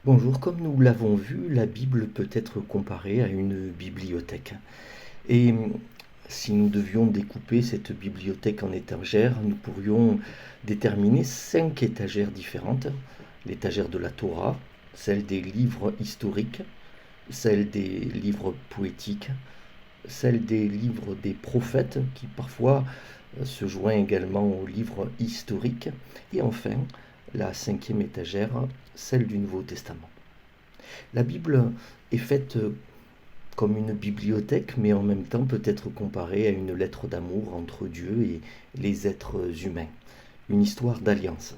Bonjour, comme nous l'avons vu, la Bible peut être comparée à une bibliothèque. Et si nous devions découper cette bibliothèque en étagères, nous pourrions déterminer 5 étagères différentes. L'étagère de la Torah, celle des livres historiques, celle des livres poétiques, celle des livres des prophètes, qui parfois se joint également aux livres historiques, et enfin la cinquième étagère, celle du Nouveau Testament. La Bible est faite comme une bibliothèque, mais en même temps peut être comparée à une lettre d'amour entre Dieu et les êtres humains. Une histoire d'alliance,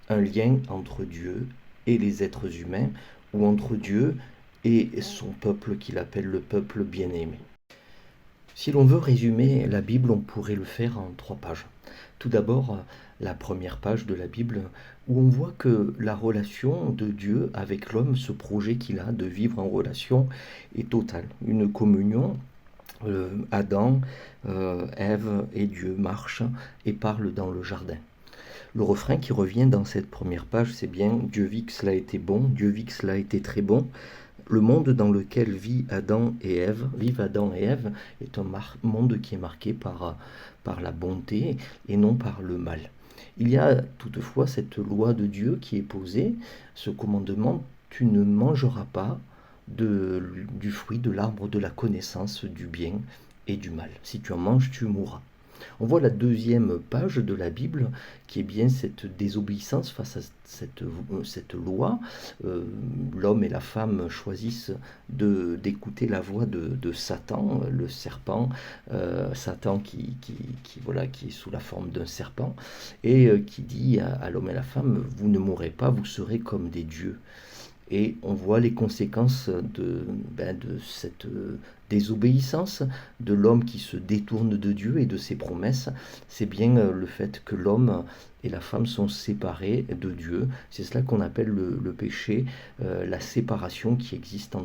un lien entre Dieu et les êtres humains, ou entre Dieu et son peuple qu'il appelle le peuple bien-aimé. Si l'on veut résumer la Bible, on pourrait le faire en 3 pages. Tout d'abord, la première page de la Bible, où on voit que la relation de Dieu avec l'homme, ce projet qu'il a de vivre en relation, est totale. Une communion. Adam, Ève et Dieu marchent et parlent dans le jardin. Le refrain qui revient dans cette première page, c'est bien « Dieu vit que cela était bon, Dieu vit que cela était très bon ». Le monde dans lequel vivent Adam et Ève est un monde qui est marqué par la bonté et non par le mal. Il y a toutefois cette loi de Dieu qui est posée, ce commandement « Tu ne mangeras pas du fruit de l'arbre de la connaissance du bien et du mal. Si tu en manges, tu mourras. » On voit la deuxième page de la Bible qui est bien cette désobéissance face à cette loi. L'homme et la femme choisissent d'écouter la voix de Satan, le serpent, Satan qui est sous la forme d'un serpent, et qui dit à l'homme et à la femme, vous ne mourrez pas, vous serez comme des dieux. Et on voit les conséquences de cette désobéissance, de l'homme qui se détourne de Dieu et de ses promesses. C'est bien le fait que l'homme et la femme sont séparés de Dieu. C'est cela qu'on appelle le péché, la séparation qui existe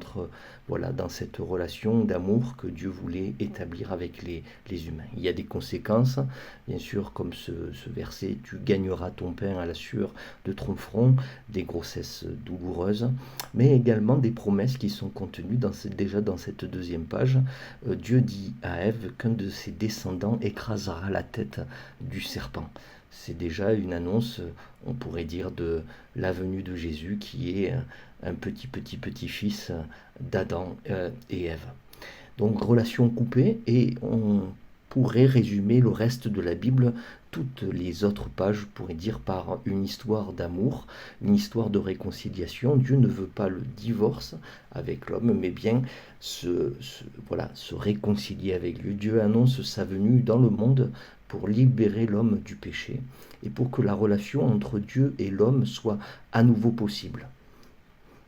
dans cette relation d'amour que Dieu voulait établir avec les humains. Il y a des conséquences, bien sûr, comme ce verset, tu gagneras ton pain à la sueur de ton front, des grossesses douloureuses, mais également des promesses qui sont contenues déjà dans cette deuxième page. Dieu dit à Ève qu'un de ses descendants écrasera la tête du serpent. C'est déjà une annonce, on pourrait dire, de la venue de Jésus qui est un petit-fils d'Adam et Ève. Donc relation coupée, et on pourrait résumer le reste de la Bible, toutes les autres pages, je pourrais dire, par une histoire d'amour, une histoire de réconciliation. Dieu ne veut pas le divorce avec l'homme, mais bien se réconcilier avec lui. Dieu annonce sa venue dans le monde pour libérer l'homme du péché et pour que la relation entre Dieu et l'homme soit à nouveau possible.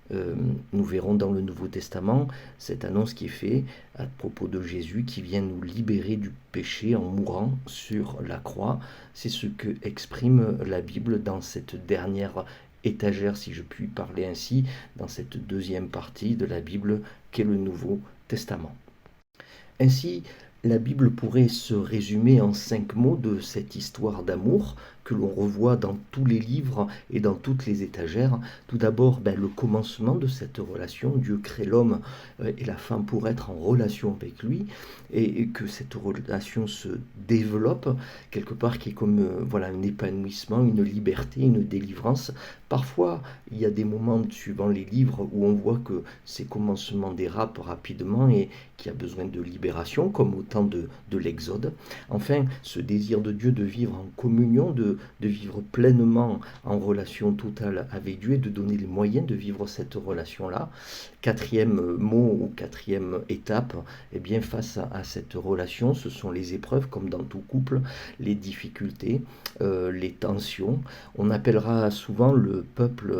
Nous verrons dans le Nouveau Testament cette annonce qui est faite à propos de Jésus qui vient nous libérer du péché en mourant sur la croix. C'est ce que exprime la Bible dans cette dernière étagère, si je puis parler ainsi, dans cette deuxième partie de la Bible qu'est le Nouveau Testament. Ainsi, la Bible pourrait se résumer en 5 mots de cette histoire d'amour que l'on revoit dans tous les livres et dans toutes les étagères. Tout d'abord, le commencement de cette relation. Dieu crée l'homme et la femme pour être en relation avec lui, et que cette relation se développe quelque part, qui est comme un épanouissement, une liberté, une délivrance. Parfois, il y a des moments suivant les livres où on voit que ces commencements dérapent rapidement et qu'il y a besoin de libération, comme au temps de l'Exode. Enfin, ce désir de Dieu de vivre en communion, de vivre pleinement en relation totale avec Dieu et de donner les moyens de vivre cette relation-là. Quatrième mot ou quatrième étape, face à cette relation, ce sont les épreuves, comme dans tout couple, les difficultés, les tensions. On appellera souvent le peuple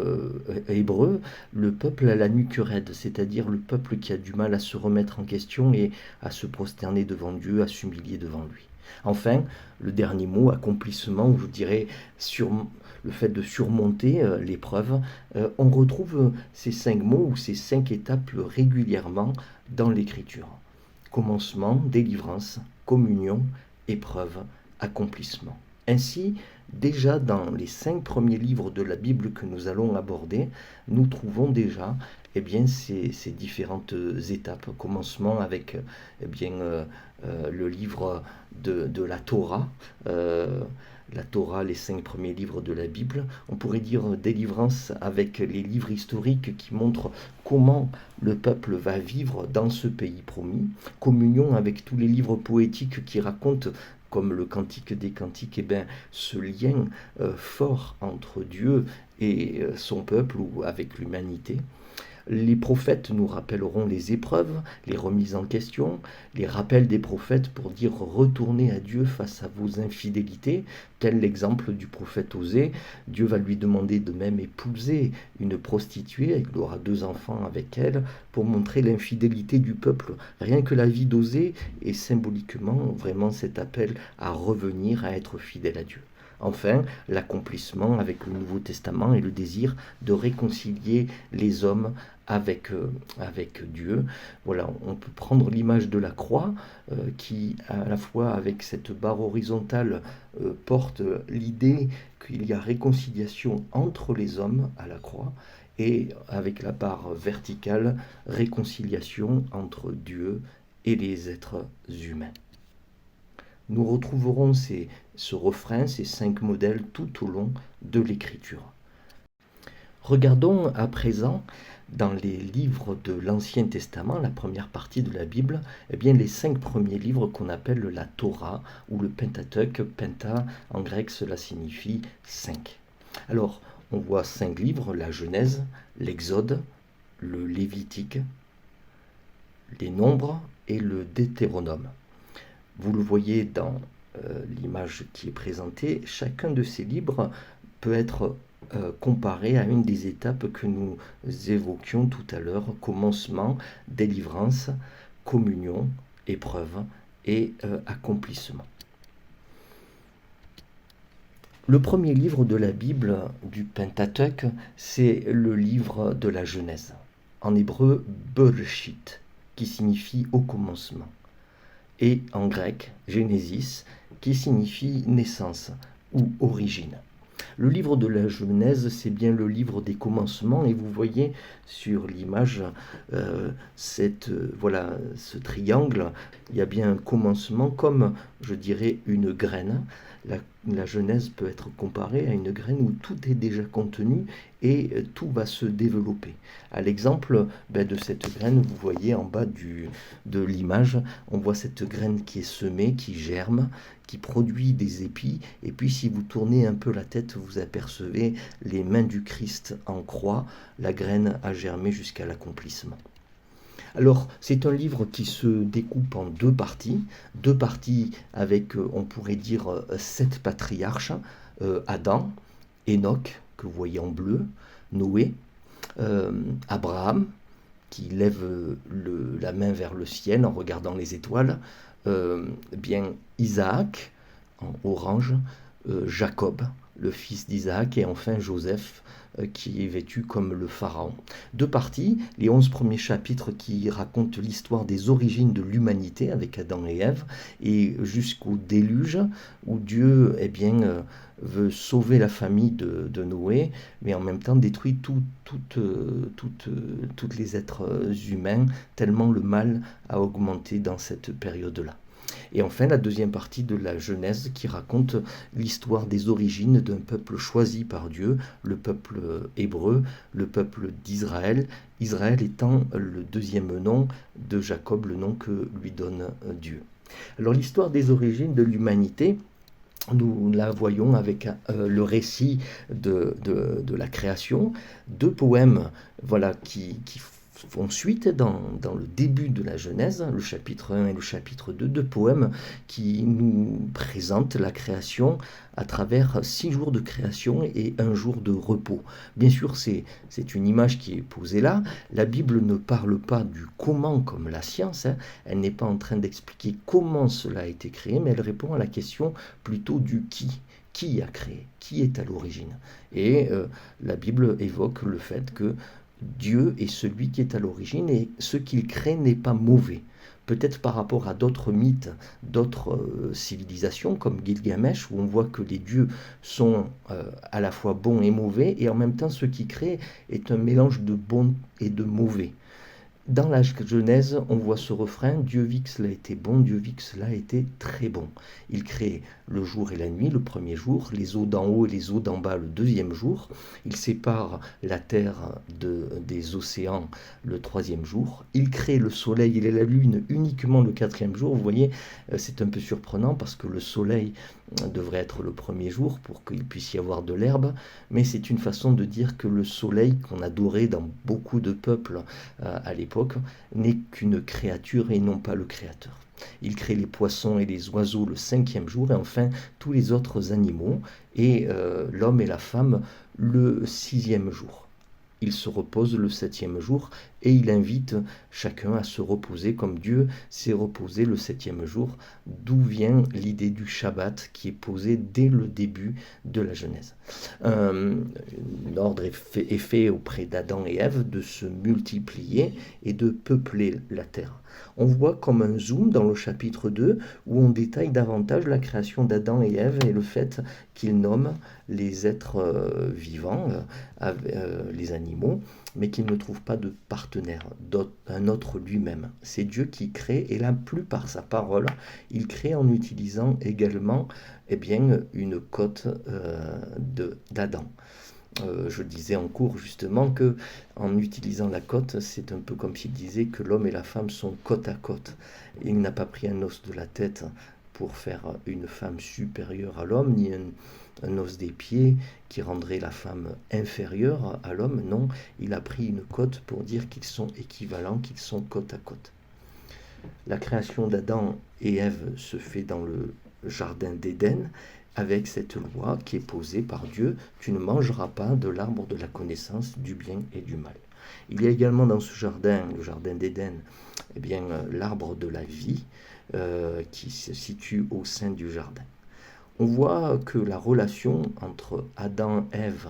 hébreu le peuple à la nuque raide, c'est-à-dire le peuple qui a du mal à se remettre en question et à se prosterner devant Dieu, à s'humilier devant lui. Enfin, le dernier mot, accomplissement, ou je dirais le fait de surmonter l'épreuve, on retrouve ces 5 mots ou ces 5 étapes régulièrement dans l'Écriture. Commencement, délivrance, communion, épreuve, accomplissement. Ainsi, déjà dans les 5 premiers livres de la Bible que nous allons aborder, nous trouvons déjà ces différentes étapes. Commencement avec le livre de la Torah, les 5 premiers livres de la Bible. On pourrait dire délivrance avec les livres historiques qui montrent comment le peuple va vivre dans ce pays promis. Communion avec tous les livres poétiques qui racontent, comme le Cantique des Cantiques, ce lien fort entre Dieu et son peuple ou avec l'humanité. Les prophètes nous rappelleront les épreuves, les remises en question, les rappels des prophètes pour dire retournez à Dieu face à vos infidélités, tel l'exemple du prophète Osée. Dieu va lui demander de même épouser une prostituée, il aura 2 enfants avec elle, pour montrer l'infidélité du peuple. Rien que la vie d'Osée est symboliquement vraiment cet appel à revenir, à être fidèle à Dieu. Enfin, l'accomplissement avec le Nouveau Testament et le désir de réconcilier les hommes avec Dieu. Voilà, on peut prendre l'image de la croix qui, à la fois avec cette barre horizontale, porte l'idée qu'il y a réconciliation entre les hommes à la croix, et avec la barre verticale, réconciliation entre Dieu et les êtres humains. Nous retrouverons ce refrain, ces 5 modèles tout au long de l'Écriture. Regardons à présent dans les livres de l'Ancien Testament, la première partie de la Bible, les 5 premiers livres qu'on appelle la Torah ou le Pentateuque. Penta, en grec, cela signifie 5. Alors, on voit 5 livres, la Genèse, l'Exode, le Lévitique, les Nombres et le Deutéronome. Vous le voyez dans l'image qui est présentée, chacun de ces livres peut être comparé à une des étapes que nous évoquions tout à l'heure: commencement, délivrance, communion, épreuve et accomplissement. Le premier livre de la Bible du Pentateuque, c'est le livre de la Genèse, en hébreu Bereshit, qui signifie au commencement, et en grec Genesis, qui signifie naissance ou origine. Le livre de la Genèse, c'est bien le livre des commencements, et vous voyez sur l'image ce triangle. Il y a bien un commencement comme, je dirais, une graine. La Genèse peut être comparée à une graine où tout est déjà contenu et tout va se développer. À l'exemple de cette graine, vous voyez en bas de l'image, on voit cette graine qui est semée, qui germe, qui produit des épis, et puis si vous tournez un peu la tête, vous apercevez les mains du Christ en croix. La graine a germé jusqu'à l'accomplissement. Alors, c'est un livre qui se découpe en 2 parties avec, on pourrait dire, 7 patriarches: Adam, Enoch, que vous voyez en bleu, Noé, Abraham, qui lève la main vers le ciel en regardant les étoiles, Isaac, en orange, Jacob, le fils d'Isaac, et enfin Joseph, qui est vêtu comme le pharaon. 2 parties, les 11 premiers chapitres qui racontent l'histoire des origines de l'humanité avec Adam et Ève, et jusqu'au déluge, où Dieu veut sauver la famille de Noé, mais en même temps détruit toutes les êtres humains, tellement le mal a augmenté dans cette période-là. Et enfin, la 2e partie de la Genèse qui raconte l'histoire des origines d'un peuple choisi par Dieu, le peuple hébreu, le peuple d'Israël, Israël étant le 2e nom de Jacob, le nom que lui donne Dieu. Alors l'histoire des origines de l'humanité, nous la voyons avec le récit de la création, 2 poèmes qui font suite dans le début de la Genèse, le chapitre 1 et le chapitre 2, 2 poèmes qui nous présentent la création à travers 6 jours de création et 1 jour de repos. Bien sûr, c'est une image qui est posée là. La Bible ne parle pas du comment comme la science, elle n'est pas en train d'expliquer comment cela a été créé, mais elle répond à la question plutôt du qui. Qui a créé? Qui est à l'origine? Et la Bible évoque le fait que Dieu est celui qui est à l'origine et ce qu'il crée n'est pas mauvais. Peut-être par rapport à d'autres mythes, d'autres civilisations comme Gilgamesh, où on voit que les dieux sont à la fois bons et mauvais, et en même temps ce qui crée est un mélange de bon et de mauvais. Dans la Genèse, on voit ce refrain: Dieu vit que cela était bon, Dieu vit que cela était très bon. Il crée le jour et la nuit le premier jour, les eaux d'en haut et les eaux d'en bas le deuxième jour. Il sépare la terre des océans le troisième jour. Il crée le soleil et la lune uniquement le quatrième jour. Vous voyez, c'est un peu surprenant parce que le soleil devrait être le premier jour pour qu'il puisse y avoir de l'herbe, mais c'est une façon de dire que le soleil qu'on adorait dans beaucoup de peuples à l'époque n'est qu'une créature et non pas le créateur. Il crée les poissons et les oiseaux le cinquième jour et enfin tous les autres animaux et l'homme et la femme le sixième jour. Il se repose le septième jour et il invite chacun à se reposer comme Dieu s'est reposé le septième jour, d'où vient l'idée du Shabbat qui est posée dès le début de la Genèse. Un ordre est fait auprès d'Adam et Ève de se multiplier et de peupler la terre. On voit comme un zoom dans le chapitre 2 où on détaille davantage la création d'Adam et Ève et le fait qu'ils nomment les êtres vivants, les animaux, mais qu'ils ne trouvent pas de partenaire, un autre lui-même. C'est Dieu qui crée, et là, plus par sa parole, il crée en utilisant également une côte d'Adam. Je disais en cours justement que en utilisant la côte, c'est un peu comme s'il disait que l'homme et la femme sont côte à côte. Il n'a pas pris un os de la tête pour faire une femme supérieure à l'homme, ni un os des pieds qui rendrait la femme inférieure à l'homme. Non, il a pris une côte pour dire qu'ils sont équivalents, qu'ils sont côte à côte. La création d'Adam et Ève se fait dans le jardin d'Éden, avec cette loi qui est posée par Dieu: tu ne mangeras pas de l'arbre de la connaissance du bien et du mal. Il y a également dans ce jardin, le jardin d'Éden, l'arbre de la vie qui se situe au sein du jardin. On voit que la relation entre Adam et Ève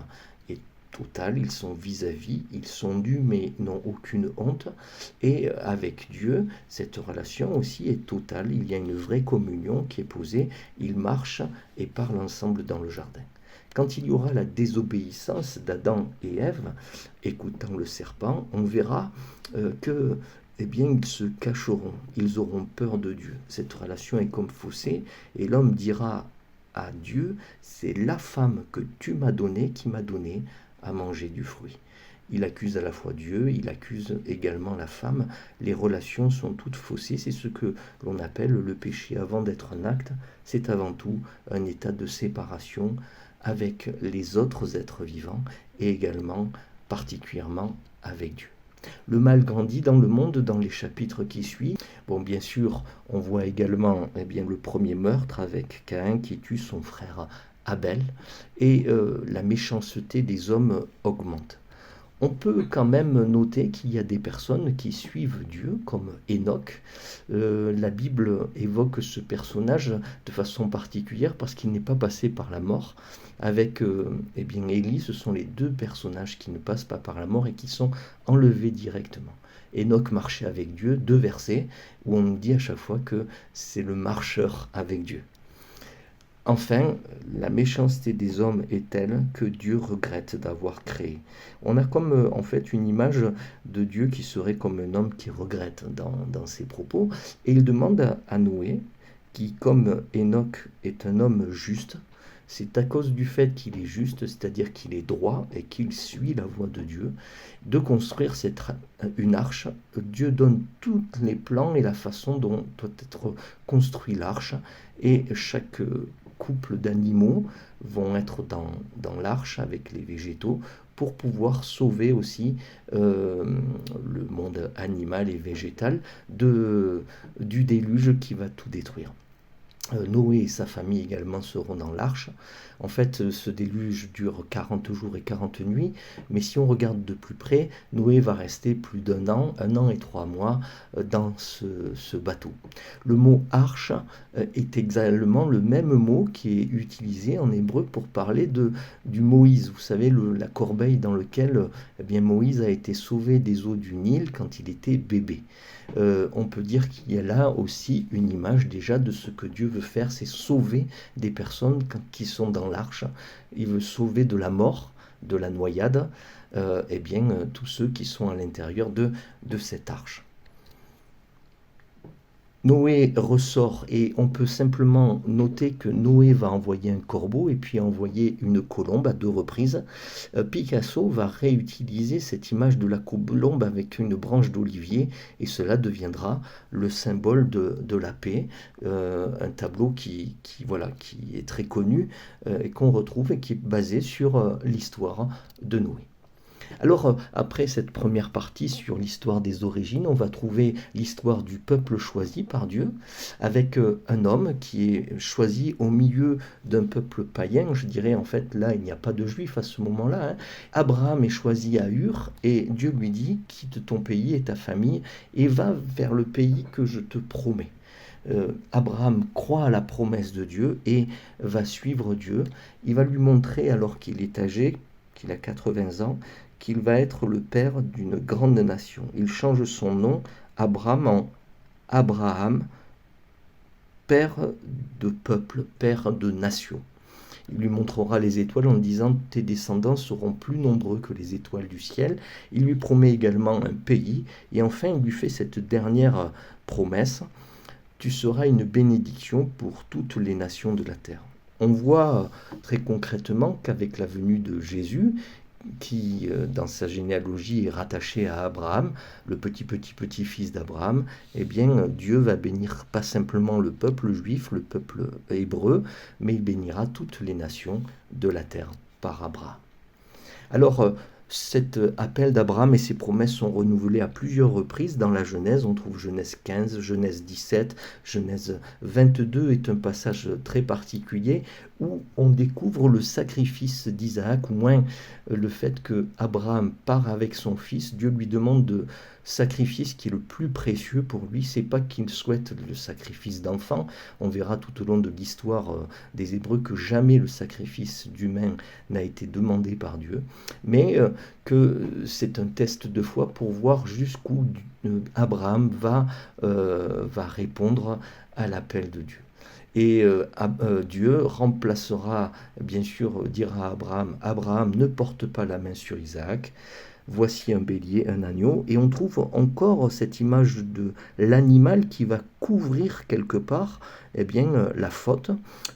est totale, ils sont vis-à-vis, ils sont nus mais n'ont aucune honte, et avec Dieu, cette relation aussi est totale, il y a une vraie communion qui est posée, ils marchent et parlent ensemble dans le jardin. Quand il y aura la désobéissance d'Adam et Ève, écoutant le serpent, on verra que ils se cacheront, ils auront peur de Dieu. Cette relation est comme faussée, et l'homme dira à Dieu: c'est la femme que tu m'as donnée qui m'a donné à manger du fruit. Il accuse à la fois Dieu, il accuse également la femme. Les relations sont toutes faussées, c'est ce que l'on appelle le péché. Avant d'être un acte, c'est avant tout un état de séparation avec les autres êtres vivants et également particulièrement avec Dieu. Le mal grandit dans le monde dans les chapitres qui suivent. Bon, bien sûr, on voit également le premier meurtre avec Caïn qui tue son frère Abel, et la méchanceté des hommes augmente. On peut quand même noter qu'il y a des personnes qui suivent Dieu, comme Enoch. La Bible évoque ce personnage de façon particulière parce qu'il n'est pas passé par la mort. Avec Élie, ce sont les deux personnages qui ne passent pas par la mort et qui sont enlevés directement. Enoch marchait avec Dieu, 2 versets où on dit à chaque fois que c'est le marcheur avec Dieu. Enfin, la méchanceté des hommes est telle que Dieu regrette d'avoir créé. On a comme en fait une image de Dieu qui serait comme un homme qui regrette dans ses propos, et il demande à Noé, qui comme Enoch est un homme juste, c'est à cause du fait qu'il est juste, c'est-à-dire qu'il est droit et qu'il suit la voie de Dieu, de construire une arche. Dieu donne tous les plans et la façon dont doit être construite l'arche, et chaque couple d'animaux vont être dans l'arche avec les végétaux pour pouvoir sauver aussi le monde animal et végétal du déluge qui va tout détruire. Noé et sa famille également seront dans l'arche. En fait, ce déluge dure 40 jours et 40 nuits, mais si on regarde de plus près, Noé va rester plus un an et 3 mois dans ce bateau. Le mot arche est exactement le même mot qui est utilisé en hébreu pour parler du Moïse. Vous savez, la corbeille dans laquelle Moïse a été sauvé des eaux du Nil quand il était bébé. On peut dire qu'il y a là aussi une image déjà de ce que Dieu veut faire, c'est sauver des personnes qui sont dans l'arche. Il veut sauver de la mort, de la noyade, tous ceux qui sont à l'intérieur de cette arche. Noé ressort et on peut simplement noter que Noé va envoyer un corbeau et puis envoyer une colombe à 2 reprises. Picasso va réutiliser cette image de la colombe avec une branche d'olivier et cela deviendra le symbole de la paix, un tableau qui est très connu et qu'on retrouve et qui est basé sur l'histoire de Noé. Alors, après cette première partie sur l'histoire des origines, on va trouver l'histoire du peuple choisi par Dieu, avec un homme qui est choisi au milieu d'un peuple païen. Je dirais, en fait, là, il n'y a pas de juifs à ce moment-là. Abraham est choisi à Ur, et Dieu lui dit, quitte ton pays et ta famille, et va vers le pays que je te promets. Abraham croit à la promesse de Dieu et va suivre Dieu. Il va lui montrer, alors qu'il est âgé, qu'il a 80 ans, qu'il va être le père d'une grande nation. Il change son nom, Abraham, en Abraham, père de peuple, père de nation. Il lui montrera les étoiles en disant « Tes descendants seront plus nombreux que les étoiles du ciel ». Il lui promet également un pays. Et enfin, il lui fait cette dernière promesse « Tu seras une bénédiction pour toutes les nations de la terre ». On voit très concrètement qu'avec la venue de Jésus, qui, dans sa généalogie, est rattaché à Abraham, le petit-petit-petit-fils d'Abraham, Dieu va bénir pas simplement le peuple juif, le peuple hébreu, mais il bénira toutes les nations de la terre par Abraham. Alors, cet appel d'Abraham et ses promesses sont renouvelées à plusieurs reprises dans la Genèse. On trouve Genèse 15, Genèse 17, Genèse 22 est un passage très particulier où on découvre le sacrifice d'Isaac, ou moins le fait que Abraham part avec son fils. Dieu lui demande de sacrifier ce qui est le plus précieux pour lui. C'est pas qu'il souhaite le sacrifice d'enfant. On verra tout au long de l'histoire des Hébreux que jamais le sacrifice d'humain n'a été demandé par Dieu, mais que c'est un test de foi pour voir jusqu'où Abraham va répondre à l'appel de Dieu. Et Dieu remplacera, bien sûr, dira à Abraham, Abraham, ne porte pas la main sur Isaac, voici un bélier, un agneau, et on trouve encore cette image de l'animal qui va couvrir quelque part la faute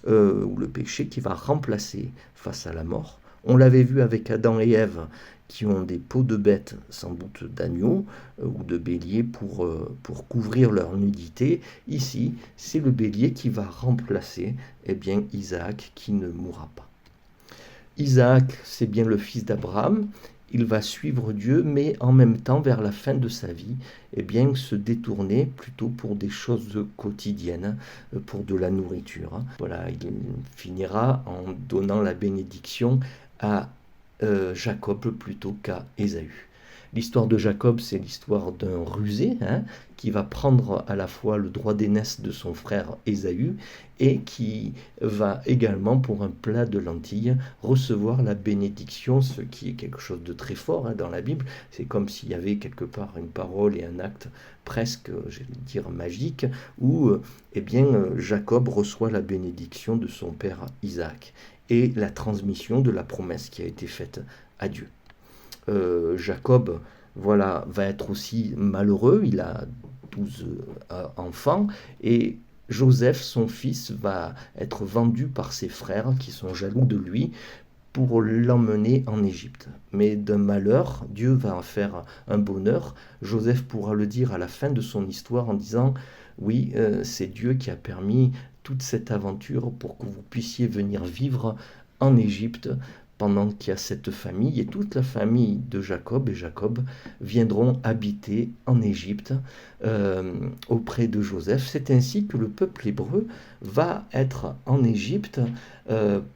ou le péché qui va remplacer face à la mort. On l'avait vu avec Adam et Ève qui ont des peaux de bêtes, sans doute d'agneau ou de bélier pour couvrir leur nudité. Ici, c'est le bélier qui va remplacer Isaac qui ne mourra pas. Isaac, c'est bien le fils d'Abraham. Il va suivre Dieu, mais en même temps, vers la fin de sa vie, se détourner plutôt pour des choses quotidiennes, pour de la nourriture. Voilà, il finira en donnant la bénédiction à Jacob plutôt qu'à Ésaü. L'histoire de Jacob, c'est l'histoire d'un rusé qui va prendre à la fois le droit d'aînesse de son frère Ésaü et qui va également, pour un plat de lentilles, recevoir la bénédiction, ce qui est quelque chose de très fort dans la Bible. C'est comme s'il y avait quelque part une parole et un acte presque, j'allais dire, magique, où Jacob reçoit la bénédiction de son père Isaac et la transmission de la promesse qui a été faite à Dieu. Jacob va être aussi malheureux, il a 12 enfants, et Joseph, son fils, va être vendu par ses frères qui sont jaloux de lui pour l'emmener en Égypte. Mais d'un malheur, Dieu va en faire un bonheur. Joseph pourra le dire à la fin de son histoire en disant « Oui, c'est Dieu qui a permis toute cette aventure pour que vous puissiez venir vivre en Égypte, pendant qu'il y a cette famille, et toute la famille de Jacob et Jacob viendront habiter en Égypte auprès de Joseph. C'est ainsi que le peuple hébreu va être en Égypte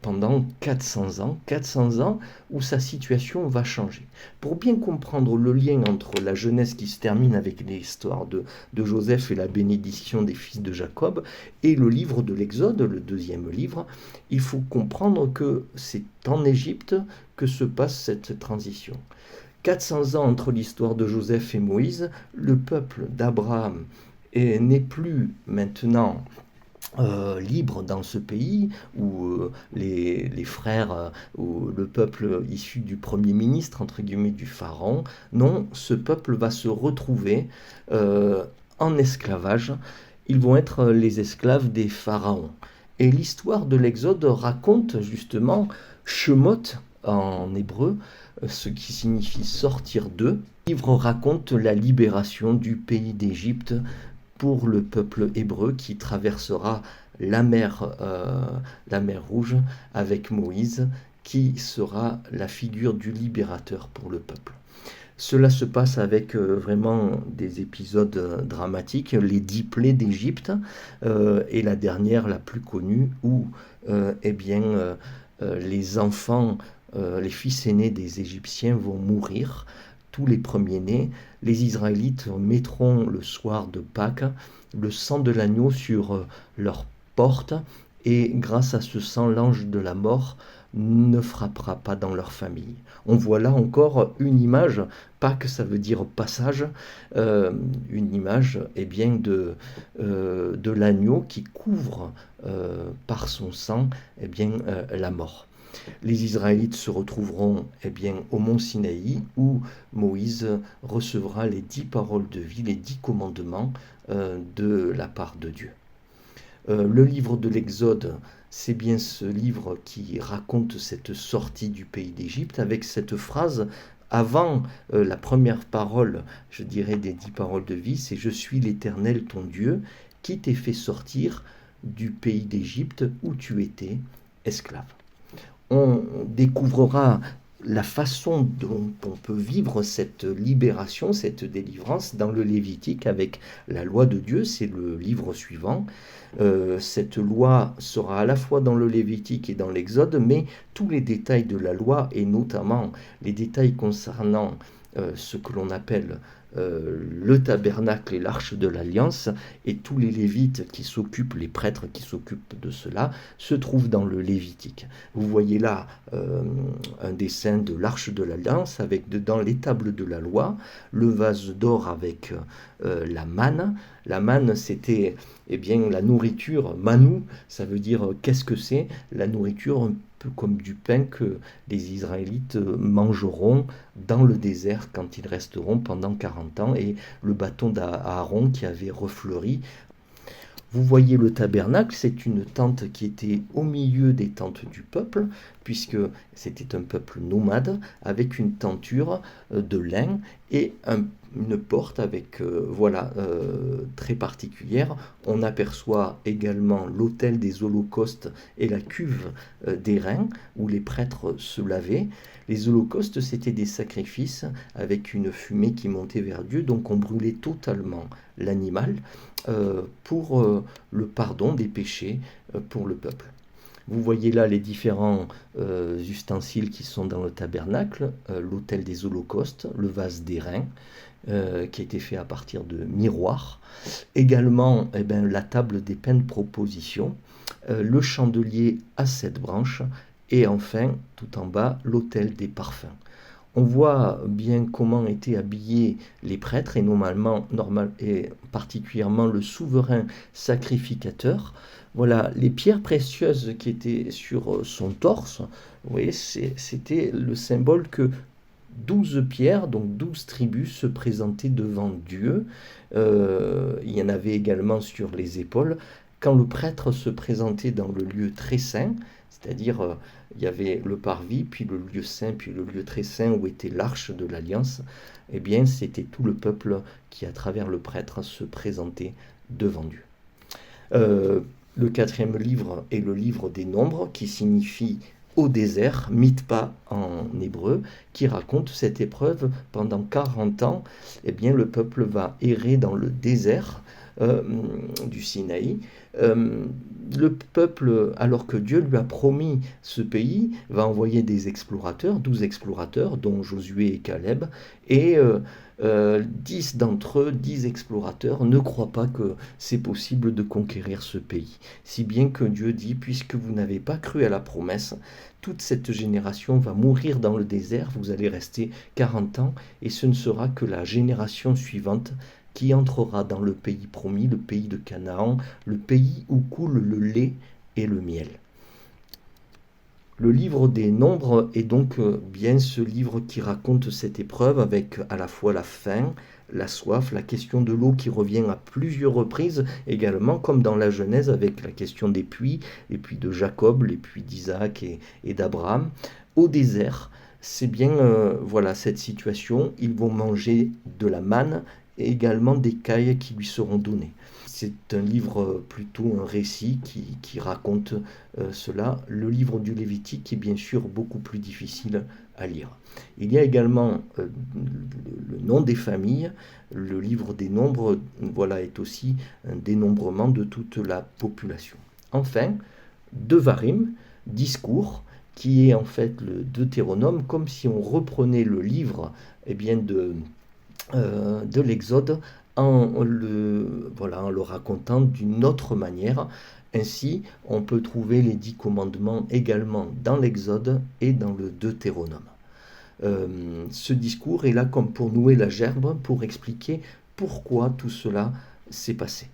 pendant 400 ans où sa situation va changer. Pour bien comprendre le lien entre la Genèse qui se termine avec l'histoire de Joseph et la bénédiction des fils de Jacob et le livre de l'Exode, le deuxième livre, il faut comprendre que c'est en Égypte que se passe cette transition. 400 ans entre l'histoire de Joseph et Moïse, le peuple d'Abraham n'est plus maintenant libre dans ce pays où les frères ou le peuple issu du premier ministre, entre guillemets, du pharaon. Non, ce peuple va se retrouver en esclavage. Ils vont être les esclaves des pharaons. Et l'histoire de l'Exode raconte justement Shemot en hébreu, ce qui signifie sortir d'eux. Le livre raconte la libération du pays d'Égypte pour le peuple hébreu qui traversera la mer Rouge avec Moïse, qui sera la figure du libérateur pour le peuple. Cela se passe avec vraiment des épisodes dramatiques, les 10 plaies d'Égypte, et la dernière, la plus connue, où les enfants, les fils aînés des Égyptiens vont mourir, tous les premiers-nés. Les Israélites mettront le soir de Pâques le sang de l'agneau sur leurs portes, et grâce à ce sang, l'ange de la mort ne frappera pas dans leur famille. On voit là encore une image, Pâques ça veut dire passage, une image de l'agneau qui couvre par son sang la mort. Les Israélites se retrouveront au mont Sinaï où Moïse recevra les 10 paroles de vie, les 10 commandements de la part de Dieu. Le livre de l'Exode, c'est bien ce livre qui raconte cette sortie du pays d'Égypte avec cette phrase avant la première parole, je dirais, des 10 paroles de vie, c'est « Je suis l'Éternel ton Dieu qui t'ai fait sortir du pays d'Égypte où tu étais esclave ». On découvrira la façon dont on peut vivre cette libération, cette délivrance dans le Lévitique avec la loi de Dieu, c'est le livre suivant. Cette loi sera à la fois dans le Lévitique et dans l'Exode, mais tous les détails de la loi, et notamment les détails concernant ce que l'on appelle le tabernacle et l'arche de l'alliance, et tous les lévites qui s'occupent, les prêtres qui s'occupent de cela, se trouvent dans le Lévitique. Vous voyez là un dessin de l'arche de l'alliance avec dedans les tables de la loi, le vase d'or avec la manne. La manne, c'était la nourriture. Manou, ça veut dire qu'est-ce que c'est? La nourriture un peu comme du pain que les Israélites mangeront dans le désert quand ils resteront pendant 40 ans, et le bâton d'Aaron qui avait refleuri. Vous voyez le tabernacle, c'est une tente qui était au milieu des tentes du peuple, puisque c'était un peuple nomade, avec une tenture de lin et une porte avec très particulière. On aperçoit également l'autel des holocaustes et la cuve d'airain où les prêtres se lavaient. Les holocaustes, c'était des sacrifices avec une fumée qui montait vers Dieu, donc on brûlait totalement l'animal pour le pardon des péchés pour le peuple. Vous voyez là les différents ustensiles qui sont dans le tabernacle, l'autel des holocaustes, le vase d'airain, qui a été fait à partir de miroirs. Également, la table des pains de proposition, le chandelier à 7 branches, et enfin, tout en bas, l'autel des parfums. On voit bien comment étaient habillés les prêtres, et particulièrement le souverain sacrificateur. Voilà, les pierres précieuses qui étaient sur son torse, vous voyez, c'était le symbole que 12 pierres, donc 12 tribus, se présentaient devant Dieu. Il y en avait également sur les épaules. Quand le prêtre se présentait dans le lieu très saint, c'est-à-dire il y avait le parvis, puis le lieu saint, puis le lieu très saint où était l'arche de l'alliance, c'était tout le peuple qui, à travers le prêtre, se présentait devant Dieu. Le 4e livre est le livre des nombres, qui signifie au désert, Mitpa en hébreu, qui raconte cette épreuve. Pendant 40 ans, eh bien, le peuple va errer dans le désert du Sinaï. Le peuple, alors que Dieu lui a promis ce pays, va envoyer des explorateurs, 12 explorateurs, dont Josué et Caleb, et 10 d'entre eux, 10 explorateurs, ne croient pas que c'est possible de conquérir ce pays. Si bien que Dieu dit, puisque vous n'avez pas cru à la promesse, toute cette génération va mourir dans le désert, vous allez rester 40 ans, et ce ne sera que la génération suivante qui entrera dans le pays promis, le pays de Canaan, le pays où coule le lait et le miel. Le livre des Nombres est donc bien ce livre qui raconte cette épreuve avec à la fois la faim, la soif, la question de l'eau qui revient à plusieurs reprises également, comme dans la Genèse avec la question des puits, les puits de Jacob, les puits d'Isaac et d'Abraham. Au désert, c'est bien voilà cette situation, ils vont manger de la manne et également des cailles qui lui seront données. C'est un livre plutôt un récit qui raconte cela. Le livre du Lévitique est bien sûr beaucoup plus difficile à lire. Il y a également le nom des familles. Le livre des nombres voilà, est aussi un dénombrement de toute la population. Enfin, Devarim, discours, qui est en fait le Deutéronome, comme si on reprenait le livre eh bien, de l'Exode voilà, en le racontant d'une autre manière. Ainsi, on peut trouver les 10 commandements également dans l'Exode et dans le Deutéronome. Ce discours est là comme pour nouer la gerbe, pour expliquer pourquoi tout cela s'est passé.